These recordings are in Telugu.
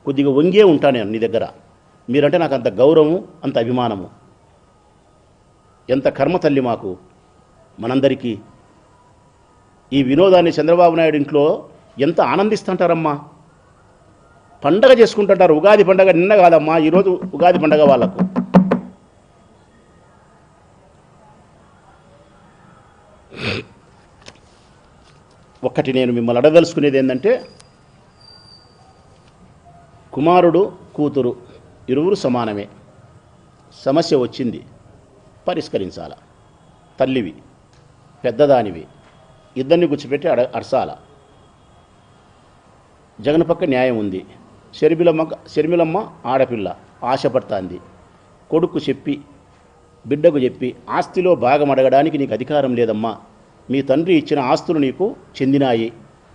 కొద్దిగా వంగే ఉంటాను నేను నీ దగ్గర. మీరంటే నాకు అంత గౌరవము, అంత అభిమానము. ఎంత కర్మ తల్లి మాకు మనందరికీ. ఈ వినోదాన్ని చంద్రబాబు నాయుడు ఇంట్లో ఎంత ఆనందిస్తుంటారమ్మా. పండగ చేసుకుంటుంటారు. ఉగాది పండగ నిన్న కాదమ్మా, ఈరోజు ఉగాది పండగ వాళ్ళకు. ఒక్కటి నేను మిమ్మల్ని అడగదలుచుకునేది ఏంటంటే, కుమారుడు కూతురు ఇరువురు సమానమే. సమస్య వచ్చింది, పరిష్కరించాల. తల్లివి, పెద్దదానివి, ఇద్దరిని కూర్చోపెట్టి అడసాల. జగన్ పక్క న్యాయం ఉంది. షర్మిలమ్మ ఆడపిల్ల ఆశపడుతుంది. కొడుకు చెప్పి, బిడ్డకు చెప్పి ఆస్తిలో భాగం అడగడానికి నీకు అధికారం లేదమ్మా. మీ తండ్రి ఇచ్చిన ఆస్తులు నీకు చెందినాయి,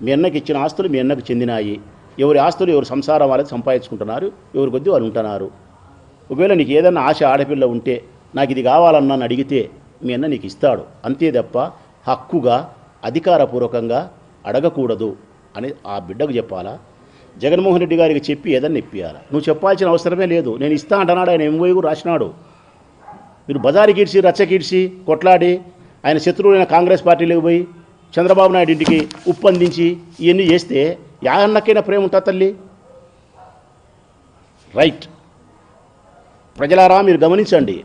మీ అన్నకి ఇచ్చిన ఆస్తులు మీ అన్నకు చెందినాయి. ఎవరి ఆస్తులు ఎవరు సంసారం వాళ్ళకి సంపాదించుకుంటున్నారు, ఎవరి కొద్దీ వాళ్ళు ఉంటున్నారు. ఒకవేళ నీకు ఏదన్నా ఆశ ఆడపిల్ల ఉంటే, నాకు ఇది కావాలన్నా అని అడిగితే మీ అన్న నీకు ఇస్తాడు. అంతే తప్ప హక్కుగా అధికారపూర్వకంగా అడగకూడదు అని ఆ బిడ్డకు చెప్పాలా? జగన్మోహన్ రెడ్డి గారికి చెప్పి ఏదన్నా ఇప్పియాలా? నువ్వు చెప్పాల్సిన అవసరమే లేదు. నేను ఇస్తా అంటున్నాడు. ఆయన ఎంఓయూ రాసినాడు. మీరు బజారు కీడ్చి, రచ్చకీడ్చి, కొట్లాడి, ఆయన శత్రువులైన కాంగ్రెస్ పార్టీలోకి పోయి చంద్రబాబు నాయుడు ఇంటికి ఉప్పందించి ఇవన్నీ చేస్తే యాన్నకైనా ప్రేమ ఉంటా తల్లి? రైట్. ప్రజలారా మీరు గమనించండి.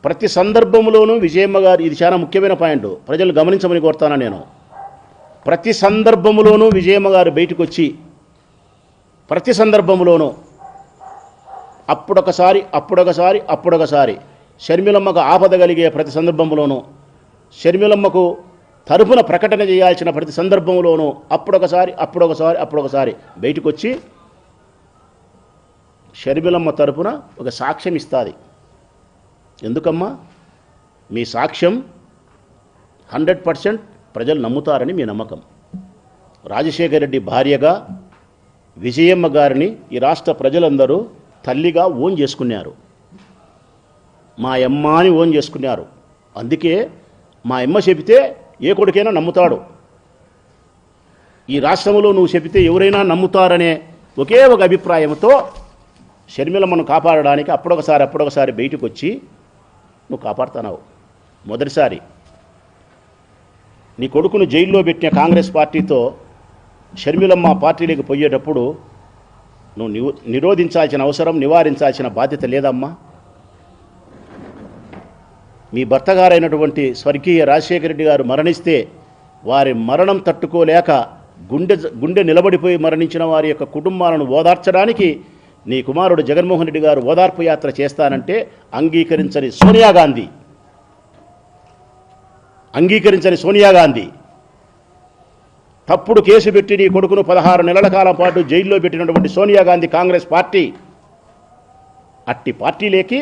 ప్రతి సందర్భంలోనూ విజయమ్మ గారు, ఇది చాలా ముఖ్యమైన పాయింట్, ప్రజలు గమనించమని కోరుతాను నేను. ప్రతి సందర్భంలోనూ విజయమ్మ గారు బయటకు వచ్చి, ప్రతి సందర్భంలోనూ అప్పుడొకసారి షర్మిలమ్మకు ఆపద కలిగే ప్రతి సందర్భంలోనూ, షర్మిలమ్మకు తరపున ప్రకటన చేయాల్సిన ప్రతి సందర్భంలోనూ అప్పుడొకసారి బయటకు వచ్చి షర్మిలమ్మ తరపున ఒక సాక్ష్యం ఇస్తుంది. ఎందుకమ్మా? మీ సాక్ష్యం 100% ప్రజలు నమ్ముతారని మీ నమ్మకం. రాజశేఖర రెడ్డి భార్యగా విజయమ్మ గారిని ఈ రాష్ట్ర ప్రజలందరూ తల్లిగా ఓన్ చేసుకున్నారు. మా అమ్మ అని ఓన్ చేసుకున్నారు. అందుకే మా అమ్మ చెబితే ఏ కొడుకైనా నమ్ముతాడు. ఈ రాష్ట్రంలో నువ్వు చెబితే ఎవరైనా నమ్ముతారనే ఒకే ఒక అభిప్రాయంతో షర్మిలమ్మను కాపాడడానికి అప్పుడొకసారి బయటకు వచ్చి నువ్వు కాపాడుతున్నావు. మొదటిసారి నీ కొడుకును జైల్లో పెట్టిన కాంగ్రెస్ పార్టీతో షర్మిలమ్మ పార్టీలోకి పోయేటప్పుడు నువ్వు నిరోధించాల్సిన అవసరం, నివారించాల్సిన బాధ్యత లేదమ్మా? మీ భర్త గారైనటువంటి స్వర్గీయ రాజశేఖర రెడ్డి గారు మరణిస్తే వారి మరణం తట్టుకోలేక గుండె నిలబడిపోయి మరణించిన వారి యొక్క కుటుంబాలను ఓదార్చడానికి నీ కుమారుడు జగన్మోహన్ రెడ్డి గారు ఓదార్పు యాత్ర చేస్తానంటే అంగీకరించని సోనియా గాంధీ తప్పుడు కేసు పెట్టి నీ కొడుకును 16 నెలల కాలం పాటు జైల్లో పెట్టినటువంటి సోనియా గాంధీ కాంగ్రెస్ పార్టీ, అట్టి పార్టీలేకి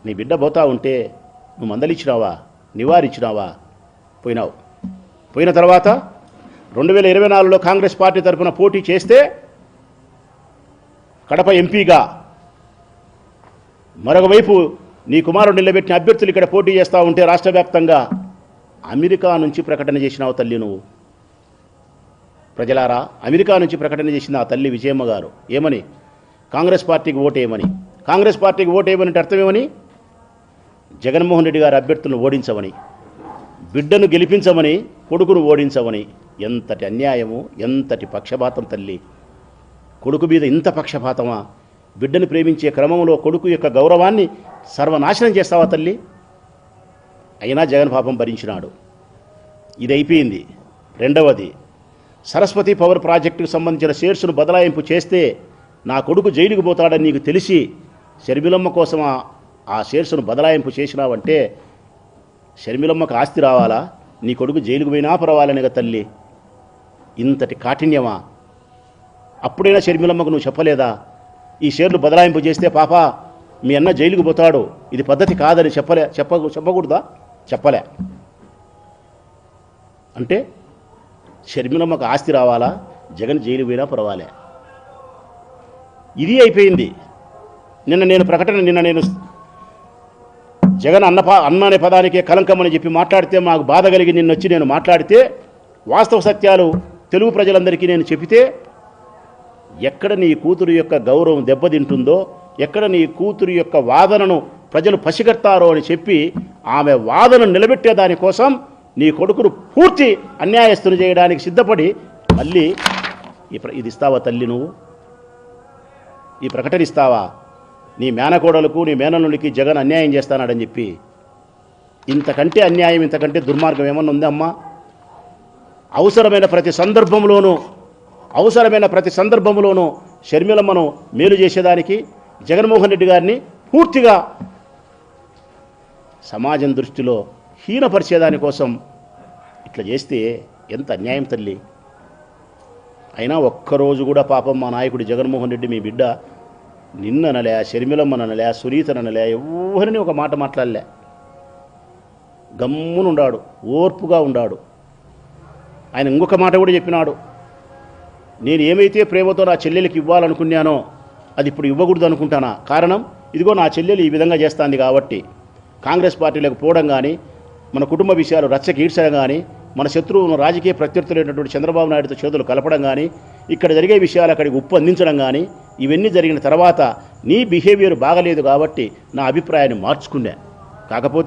నీ బిడ్డ పోతా ఉంటే నువ్వు మందలిచ్చినావా? నివారించినావా? పోయినావు. పోయిన తర్వాత 2024లో కాంగ్రెస్ పార్టీ తరఫున పోటీ చేస్తే కడప ఎంపీగా, మరొకవైపు నీ కుమారుడు నిలబెట్టిన అభ్యర్థులు ఇక్కడ పోటీ చేస్తూ ఉంటే రాష్ట్ర వ్యాప్తంగా అమెరికా నుంచి ప్రకటన చేసినావు తల్లి నువ్వు. ప్రజలారా, అమెరికా నుంచి ప్రకటన చేసిన ఆ తల్లి విజయమ్మ గారు ఏమని? కాంగ్రెస్ పార్టీకి ఓటేయమని. కాంగ్రెస్ పార్టీకి ఓటేయమని అర్థమేమని? జగన్మోహన్ రెడ్డి గారి అభ్యర్థులను ఓడించమని, బిడ్డను గెలిపించమని, కొడుకును ఓడించమని. ఎంతటి అన్యాయము, ఎంతటి పక్షపాతం తల్లి! కొడుకు మీద ఇంత పక్షపాతమా? బిడ్డను ప్రేమించే క్రమంలో కొడుకు యొక్క గౌరవాన్ని సర్వనాశనం చేస్తావా తల్లి? అయినా జగన్ పాపం భరించినాడు. ఇది అయిపోయింది. రెండవది, సరస్వతి పవర్ ప్రాజెక్టుకు సంబంధించిన షేర్స్ను బదలాయింపు చేస్తే నా కొడుకు జైలుకు పోతాడని నీకు తెలిసి షర్మిలమ్మ కోసం ఆ షేర్స్ను బదలాయింపు చేసినావంటే షర్మిలమ్మకు ఆస్తి రావాలా? నీ కొడుకు జైలుకు పోయినా పర్వాలనేగా తల్లి. ఇంతటి కాఠిన్యమా? అప్పుడైనా షర్మిలమ్మకు నువ్వు చెప్పలేదా? ఈ షేర్లు బదలాయింపు చేస్తే పాప మీ అన్న జైలుకు పోతాడు, ఇది పద్ధతి కాదని చెప్పకూడదా? చెప్పలే. అంటే షర్మిలమ్మకు ఆస్తి రావాలా? జగన్ జైలు పోయినా పర్వాలే. ఇది అయిపోయింది. నిన్న నేను జగన్ అన్న అనే పదానికే కలంకమని చెప్పి మాట్లాడితే మాకు బాధ కలిగి నిన్నొచ్చి నేను మాట్లాడితే వాస్తవ సత్యాలు తెలుగు ప్రజలందరికీ నేను చెబితే ఎక్కడ నీ కూతురు యొక్క గౌరవం దెబ్బతింటుందో, ఎక్కడ నీ కూతురు యొక్క వాదనను ప్రజలు పసిగడతారో అని చెప్పి ఆమె వాదనను నిలబెట్టే దానికోసం నీ కొడుకును పూర్తి అన్యాయస్తులు చేయడానికి సిద్ధపడి మళ్ళీ ఇది ఇస్తావా తల్లి? నువ్వు ఈ ప్రకటన ఇస్తావా? నీ మేనకోడలకు నీ మేనల్లుడికి జగన్ అన్యాయం చేస్తానాడని చెప్పి. ఇంతకంటే అన్యాయం, ఇంతకంటే దుర్మార్గం ఏమన్నా ఉందమ్మా? అవసరమైన ప్రతి సందర్భంలోనూ షర్మిలమ్మను మేలు చేసేదానికి, జగన్మోహన్ రెడ్డి గారిని పూర్తిగా సమాజం దృష్టిలో హీనపరిచేదానికోసం ఇట్లా చేస్తే ఎంత అన్యాయం తల్లి. అయినా ఒక్కరోజు కూడా పాపం మా నాయకుడు జగన్మోహన్ రెడ్డి మీ బిడ్డ నిన్ననలే, షర్మిలమ్మనలే, సునీతనలే, ఎవరిని ఒక మాట మాట్లాడలే. గమ్మునుండాడు, ఓర్పుగా ఉండాడు. ఆయన ఇంకొక మాట కూడా చెప్పినాడు, నేను ఏమైతే ప్రేమతో నా చెల్లెలికి ఇవ్వాలనుకున్నానో అది ఇప్పుడు ఇవ్వకూడదు అనుకుంటానా? కారణం ఇదిగో నా చెల్లెలు ఈ విధంగా చేస్తుంది కాబట్టి. కాంగ్రెస్ పార్టీలకు పోవడం కానీ, మన కుటుంబ విషయాలు రచ్చకీడ్చడం కానీ, మన శత్రువును రాజకీయ ప్రత్యర్థులైనటువంటి చంద్రబాబు నాయుడుతో చేతులు కలపడం కానీ, ఇక్కడ జరిగే విషయాలు అక్కడికి ఉప్పు అందించడం కానీ, ఇవన్నీ జరిగిన తర్వాత నీ బిహేవియర్ బాగలేదు కాబట్టి నా అభిప్రాయాన్ని మార్చుకున్నా. కాకపోతే